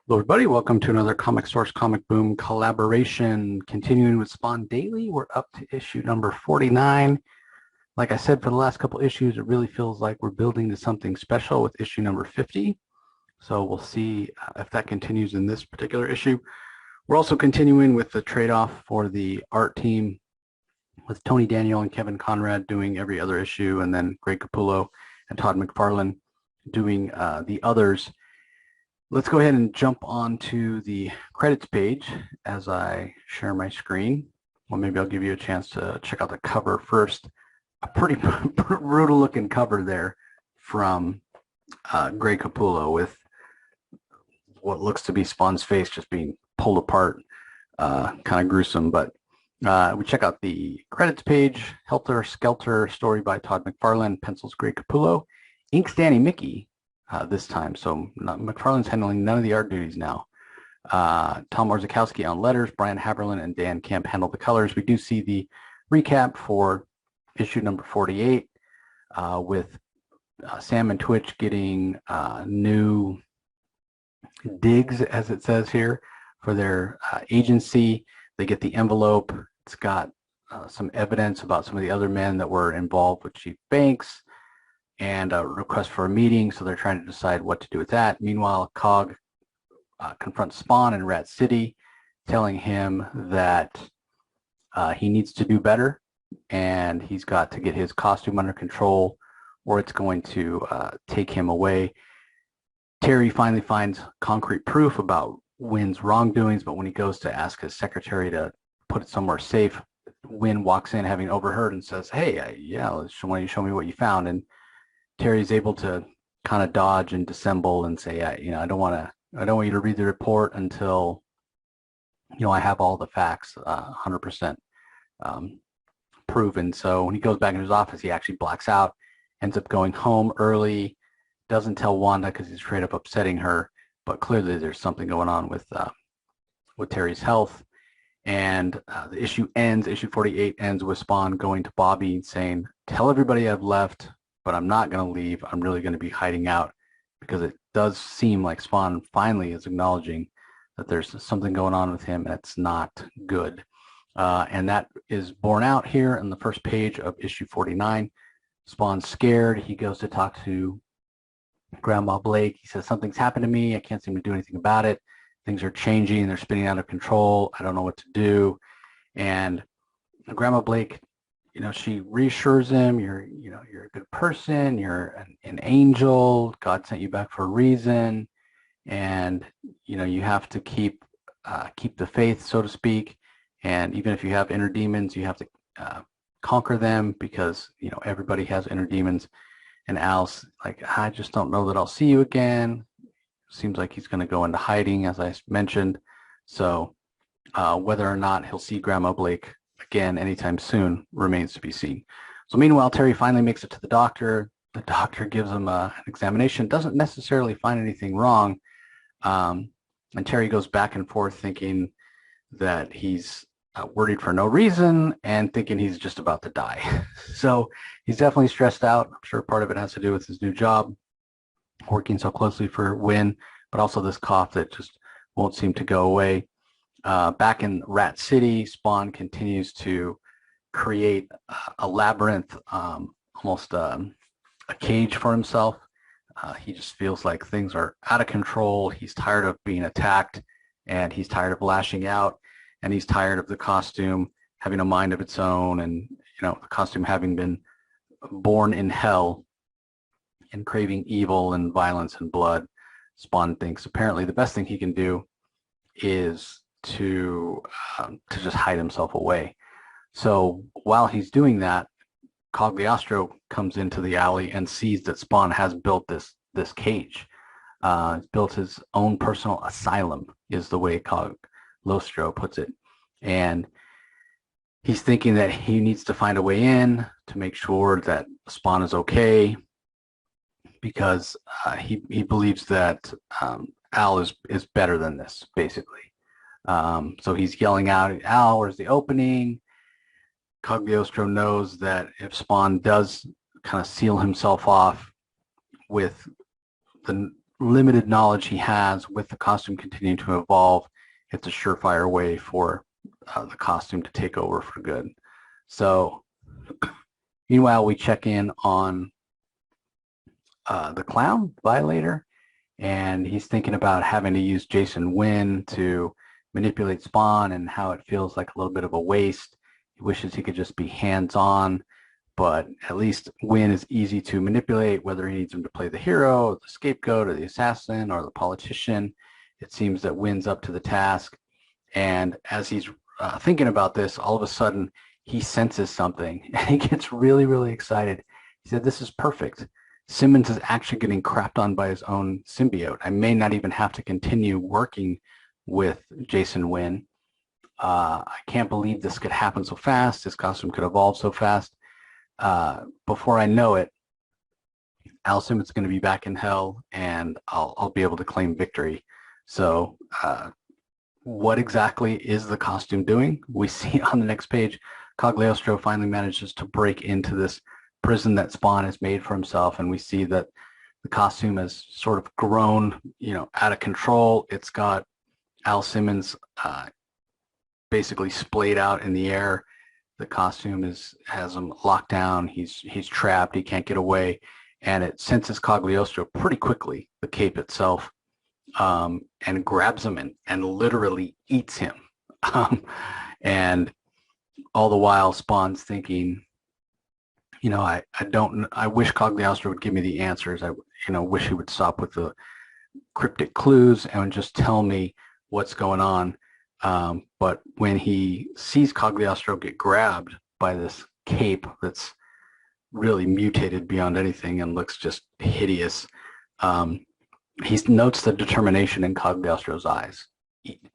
Hello, everybody. Welcome to another Comic Source Comic Boom collaboration. Continuing with Spawn Daily, we're up to issue number 49. Like I said, for the last couple issues, it really feels like we're building to something special with issue number 50. So we'll see if that continues in this particular issue. We're also continuing with the trade-off for the art team with Tony Daniel and Kevin Conrad doing every other issue, and then Greg Capullo and Todd McFarlane doing the others. Let's go ahead and jump onto the credits page as I share my screen. Well, maybe I'll give you a chance to check out the cover first. A pretty brutal looking cover there from Greg Capullo with what looks to be Spawn's face just being pulled apart. Kind of gruesome, but we check out the credits page. Helter Skelter, story by Todd McFarlane, pencils Greg Capullo, inks Danny Miki. This time. So McFarlane's handling none of the art duties now. Tom Orzechowski on letters, Brian Haberlin and Dan Kemp handle the colors. We do see the recap for issue number 48 with Sam and Twitch getting new digs, as it says here, for their agency. They get the envelope. It's got some evidence about some of the other men that were involved with Chief Banks, and a request for a meeting, so they're trying to decide what to do with that. Meanwhile, Cog confronts Spawn in Rat City, telling him that he needs to do better, and he's got to get his costume under control, or it's going to take him away. Terry finally finds concrete proof about Wynn's wrongdoings, but when he goes to ask his secretary to put it somewhere safe, Wynn walks in, having overheard, and says, "Hey, yeah, why don't you show me what you found?" And Terry's able to kind of dodge and dissemble and say, I don't want you to read the report until, I have all the facts 100% proven. So when he goes back in his office, he actually blacks out, ends up going home early, doesn't tell Wanda because he's straight up upsetting her, but clearly there's something going on with Terry's health. And the issue 48 ends with Spawn going to Bobby saying, "Tell everybody I've left, but I'm not going to leave. I'm really going to be hiding out," because it does seem like Spawn finally is acknowledging that there's something going on with him and it's not good. And that is borne out here on the first page of issue 49. Spawn's scared. He goes to talk to Grandma Blake. He says, "Something's happened to me. I can't seem to do anything about it. Things are changing. They're spinning out of control. I don't know what to do." And Grandma Blake, she reassures him, you're a good person, you're an angel, God sent you back for a reason, and you have to keep the faith, so to speak, and even if you have inner demons, you have to conquer them, because everybody has inner demons. And Al's like, "I just don't know that I'll see you again." Seems like he's going to go into hiding, as I mentioned, so whether or not he'll see Grandma Blake again anytime soon remains to be seen. So meanwhile, Terry finally makes it to the doctor. The doctor gives him an examination, doesn't necessarily find anything wrong, and Terry goes back and forth thinking that he's worried for no reason and thinking he's just about to die. So he's definitely stressed out. I'm sure part of it has to do with his new job, working so closely for Wynn, but also this cough that just won't seem to go away. Back in Rat City, Spawn continues to create a labyrinth, almost a cage for himself. He just feels like things are out of control. He's tired of being attacked, and he's tired of lashing out, and he's tired of the costume having a mind of its own, and the costume having been born in hell and craving evil and violence and blood. Spawn thinks apparently the best thing he can do is to just hide himself away. So while he's doing that, Cogliostro comes into the alley and sees that Spawn has built this cage. Built his own personal asylum, is the way Cogliostro puts it. And he's thinking that he needs to find a way in to make sure that Spawn is okay, because he believes that Al is better than this, basically. So he's yelling out, "Al, where's the opening?" Cogliostro knows that if Spawn does kind of seal himself off with the limited knowledge he has with the costume continuing to evolve, it's a surefire way for the costume to take over for good. So meanwhile, we check in on the clown, Violator, and he's thinking about having to use Jason Wynn to manipulate Spawn and how it feels like a little bit of a waste. He wishes he could just be hands-on, but at least Wynn is easy to manipulate, whether he needs him to play the hero, the scapegoat, or the assassin, or the politician. It seems that Wynn's up to the task. And as he's thinking about this, all of a sudden, he senses something, and he gets really, really excited. He said, "This is perfect. Simmons is actually getting crapped on by his own symbiote. I may not even have to continue working with Jason Wynn. I can't believe this could happen so fast. This costume could evolve so fast. Before I know it, Al Simmons is going to be back in hell, and I'll be able to claim victory." So what exactly is the costume doing? We see on the next page, Cogliostro finally manages to break into this prison that Spawn has made for himself, and we see that the costume has sort of grown, out of control. It's got Al Simmons basically splayed out in the air. The costume has him locked down. He's trapped. He can't get away, and it senses Cogliostro pretty quickly, the cape itself, and grabs him and literally eats him. And all the while, Spawn's thinking, I wish Cogliostro would give me the answers. I wish he would stop with the cryptic clues and just tell me what's going on. But when he sees Cogliostro get grabbed by this cape that's really mutated beyond anything and looks just hideous, he notes the determination in Cogliostro's eyes,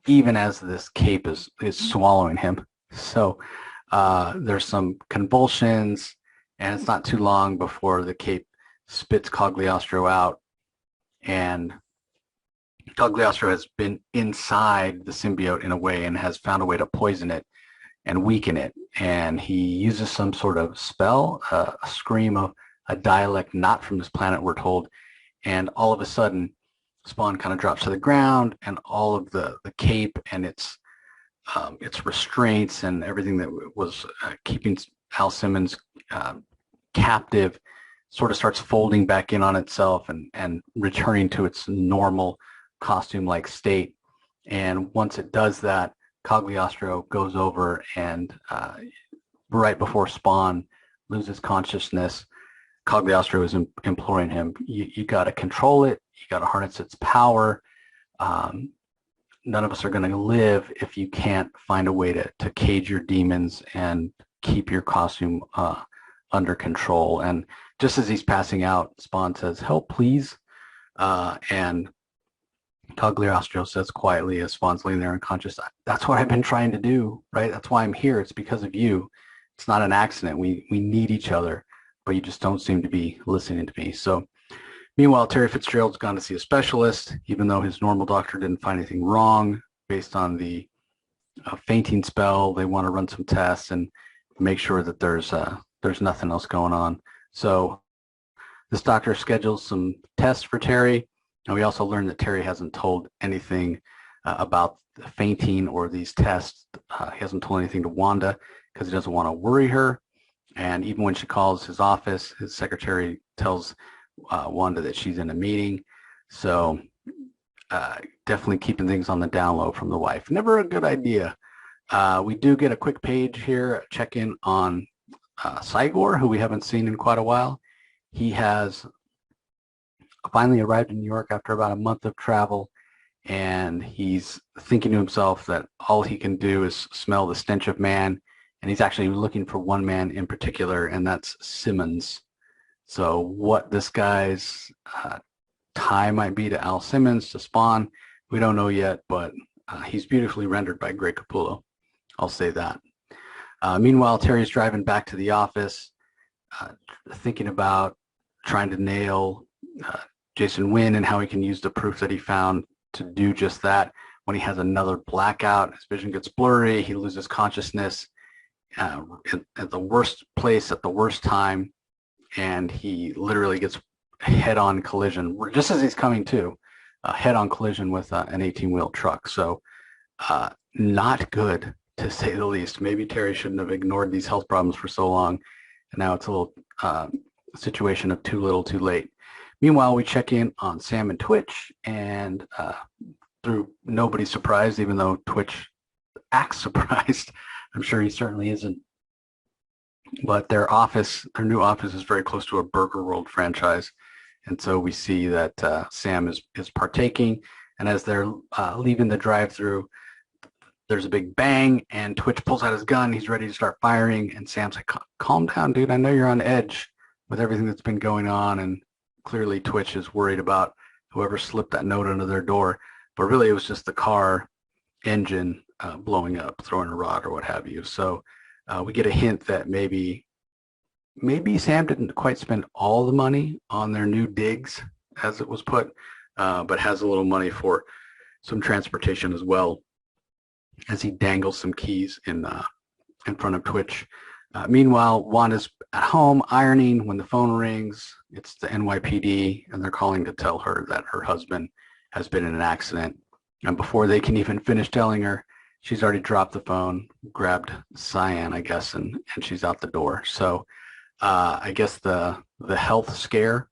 even as this cape is swallowing him. So there's some convulsions, and it's not too long before the cape spits Cogliostro out, and Cogliostro has been inside the symbiote in a way and has found a way to poison it and weaken it. And he uses some sort of spell, a scream of a dialect not from this planet, we're told. And all of a sudden, Spawn kind of drops to the ground, and all of the cape and its restraints and everything that was keeping Al Simmons captive sort of starts folding back in on itself and returning to its normal costume-like state. And once it does that, Cogliostro goes over and right before Spawn loses consciousness, Cogliostro is imploring him, you got to control it, you got to harness its power. None of us are going to live if you can't find a way to cage your demons and keep your costume under control. And just as he's passing out, Spawn says, "Help, please." And Cogliostro says quietly as Spawn's laying there unconscious, "That's what I've been trying to do, right? That's why I'm here. It's because of you. It's not an accident. We need each other, but you just don't seem to be listening to me." So meanwhile, Terry Fitzgerald's gone to see a specialist, even though his normal doctor didn't find anything wrong based on the fainting spell. They want to run some tests and make sure that there's nothing else going on. So this doctor schedules some tests for Terry. And we also learned that Terry hasn't told anything about the fainting or these tests. He hasn't told anything to Wanda because he doesn't want to worry her. And even when she calls his office, his secretary tells Wanda that she's in a meeting. So definitely keeping things on the down low from the wife. Never a good idea. We do get a quick page here, a check-in on Cygor, who we haven't seen in quite a while. He has finally arrived in New York after about a month of travel, and he's thinking to himself that all he can do is smell the stench of man, and he's actually looking for one man in particular, and that's Simmons. So what this guy's tie might be to Al Simmons, to Spawn, we don't know yet, but he's beautifully rendered by Greg Capullo. I'll say that. Meanwhile, Terry's driving back to the office, thinking about trying to nail Jason Wynn and how he can use the proof that he found to do just that. When he has another blackout, his vision gets blurry, he loses consciousness at the worst place at the worst time, and he literally gets head-on collision, just as he's coming to, a head-on collision with an 18-wheel truck. So not good, to say the least. Maybe Terry shouldn't have ignored these health problems for so long. And now it's a little situation of too little, too late. Meanwhile, we check in on Sam and Twitch, and through nobody's surprised, even though Twitch acts surprised. I'm sure he certainly isn't. But their new office is very close to a Burger World franchise. And so we see that Sam is partaking. And as they're leaving the drive-through, there's a big bang, and Twitch pulls out his gun. He's ready to start firing. And Sam's like, calm down, dude. I know you're on edge with everything that's been going on. And clearly Twitch is worried about whoever slipped that note under their door. But really, it was just the car engine blowing up, throwing a rod or what have you. So we get a hint that maybe Sam didn't quite spend all the money on their new digs, as it was put, but has a little money for some transportation as well, as he dangles some keys in front of Twitch. Meanwhile, Wanda's at home ironing when the phone rings. It's the NYPD, and they're calling to tell her that her husband has been in an accident. And before they can even finish telling her, she's already dropped the phone, grabbed Cyan, I guess, and she's out the door. So I guess the health scare,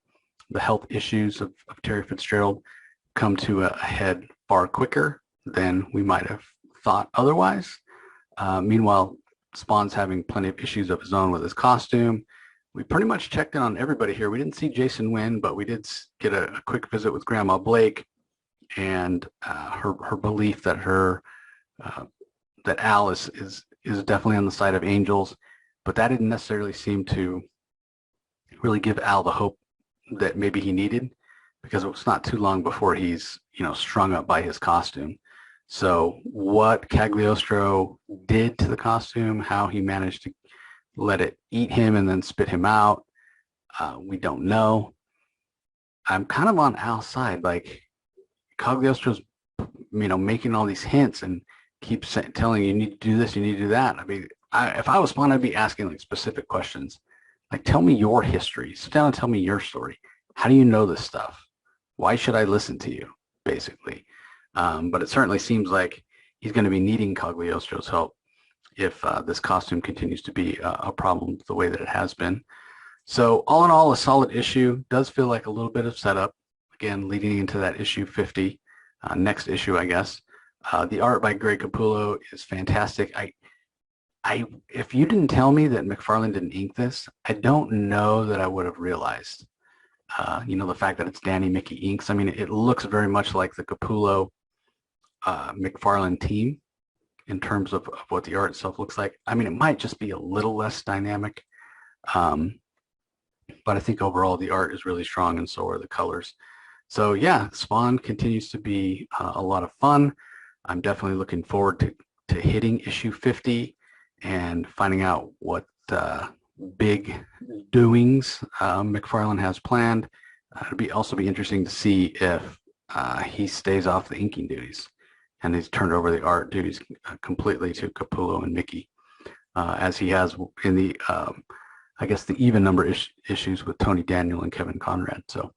the health issues of Terry Fitzgerald come to a head far quicker than we might have thought otherwise. Meanwhile, Spawn's having plenty of issues of his own with his costume. We pretty much checked in on everybody here. We didn't see Jason Wynn, but we did get a quick visit with Grandma Blake, and her belief that that Alice is definitely on the side of angels, but that didn't necessarily seem to really give Al the hope that maybe he needed, because it was not too long before he's strung up by his costume. So what Cogliostro did to the costume, how he managed to let it eat him and then spit him out, we don't know. I'm kind of on Al's side. Like, Cogliostro's making all these hints and keeps telling you need to do this, you need to do that. I mean, if I was Spawn, I'd be asking like specific questions. Like, tell me your history. Sit down and tell me your story. How do you know this stuff? Why should I listen to you, basically? But it certainly seems like he's going to be needing Cogliostro's help if this costume continues to be a problem the way that it has been. So all in all, a solid issue. Does feel like a little bit of setup, again, leading into that issue 50, next issue, I guess. The art by Greg Capullo is fantastic. If you didn't tell me that McFarlane didn't ink this, I don't know that I would have realized. The fact that it's Danny Miki inks. I mean, it looks very much like the Capullo McFarlane team in terms of what the art itself looks like. I mean, it might just be a little less dynamic, but I think overall the art is really strong, and so are the colors. So yeah, Spawn continues to be a lot of fun. I'm definitely looking forward to hitting issue 50 and finding out what big doings McFarlane has planned. It'll also be interesting to see if he stays off the inking duties and he's turned over the art duties completely to Capullo and Miki, as he has in the, I guess, the even number issues with Tony Daniel and Kevin Conrad. So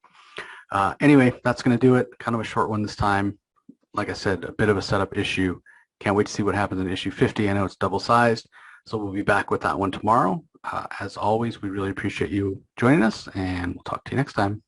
anyway, that's going to do it. Kind of a short one this time. Like I said, a bit of a setup issue. Can't wait to see what happens in issue 50. I know it's double-sized, so we'll be back with that one tomorrow. As always, we really appreciate you joining us, and we'll talk to you next time.